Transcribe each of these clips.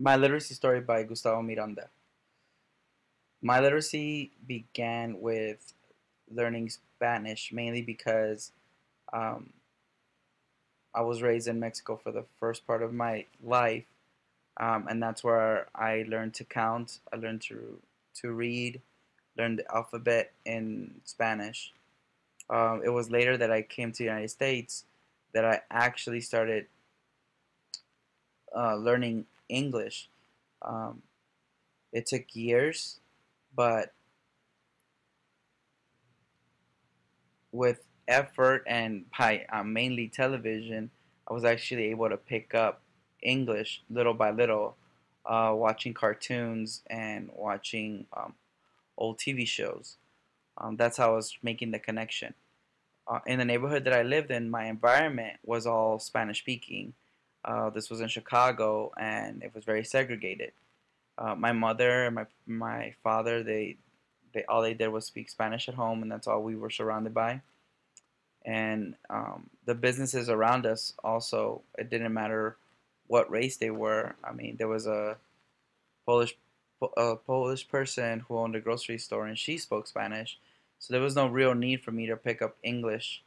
My Literacy Story by Gustavo Miranda. My literacy began with learning Spanish mainly because um, I was raised in Mexico for the first part of my life, and that's where I learned to count. I learned to read, learned the alphabet in Spanish. It was later that I came to the United States that I actually started learning English. Um, it took years, but with effort and by mainly television, I was actually able to pick up English little by little, watching cartoons and watching old TV shows. That's how I was making the connection. In the neighborhood that I lived in, my environment was all Spanish speaking. This was in Chicago, and it was very segregated. My mother and my father, they all they did was speak Spanish at home, and that's all we were surrounded by. And the businesses around us also, it didn't matter what race they were. I mean, there was Polish a Polish person who owned a grocery store, and she spoke Spanish, so there was no real need for me to pick up English.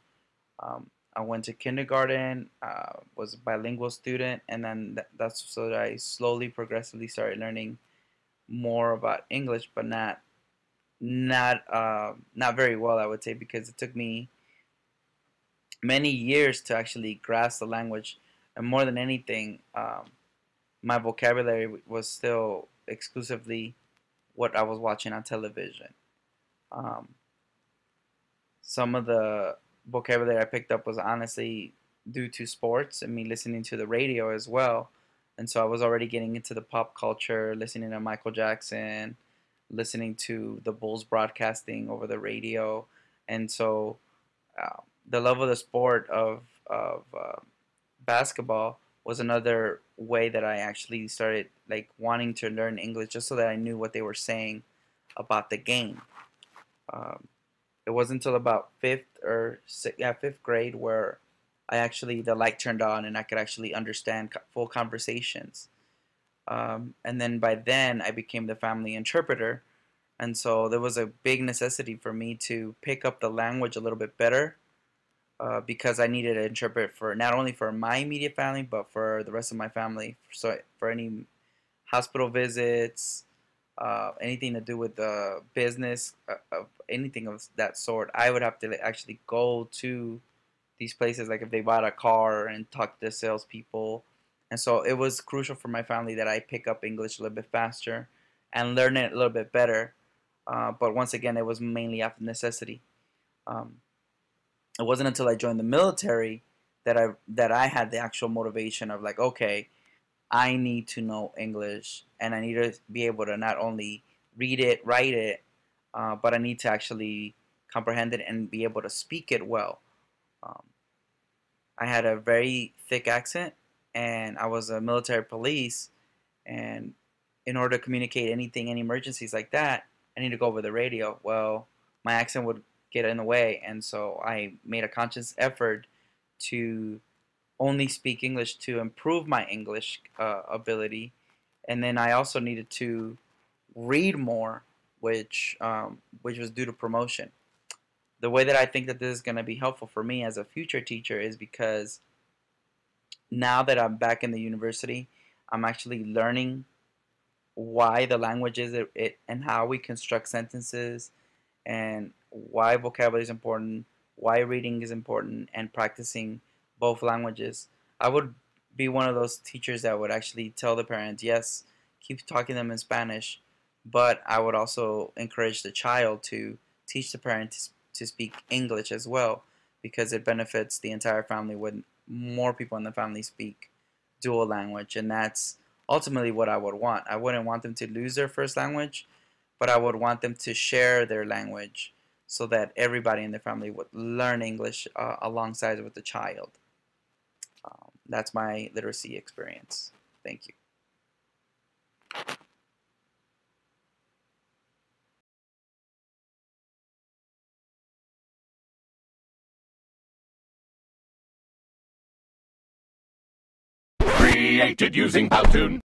I went to kindergarten, was a bilingual student, and then that's so that I slowly, progressively started learning more about English, but not very well, I would say, because it took me many years to actually grasp the language, and more than anything, my vocabulary was still exclusively what I was watching on television. Um, some of the vocabulary I picked up was honestly due to sports and me listening to the radio as well. And so I was already getting into the pop culture, listening to Michael Jackson, listening to the Bulls broadcasting over the radio. And so the love of the sport of basketball was another way that I actually started like wanting to learn English just so that I knew what they were saying about the game. Um, it wasn't until about fifth grade where I actually the light turned on and I could actually understand full conversations. And then by then I became the family interpreter, and so there was a big necessity for me to pick up the language a little bit better, because I needed to interpret for not only for my immediate family but for the rest of my family. So for any hospital visits, anything to do with the business, anything of that sort, I would have to actually go to these places, like if they bought a car and talk to the salespeople. And so it was crucial for my family that I pick up English a little bit faster and learn it a little bit better. But once again, it was mainly out of necessity. Um, it wasn't until I joined the military that I had the actual motivation of like, okay, I need to know English, and I need to be able to not only read it, write it, but I need to actually comprehend it and be able to speak it well. Um, I had a very thick accent, and I was a military police, and in order to communicate anything, any emergencies like that, I need to go over the radio. Well, my accent would get in the way, and so I made a conscious effort to only speak English to improve my English ability, and then I also needed to read more, which was due to promotion. The way that I think that this is going to be helpful for me as a future teacher is because now that I'm back in the university, I'm actually learning why the language is it and how we construct sentences, and why vocabulary is important, why reading is important, and practicing both languages. I would be one of those teachers that would actually tell the parents, yes, keep talking to them in Spanish, but I would also encourage the child to teach the parent to speak English as well, because it benefits the entire family when more people in the family speak dual language, and that's ultimately what I would want. I wouldn't want them to lose their first language, but I would want them to share their language so that everybody in the family would learn English alongside with the child. That's my literacy experience. Thank you. Created using Powtoon.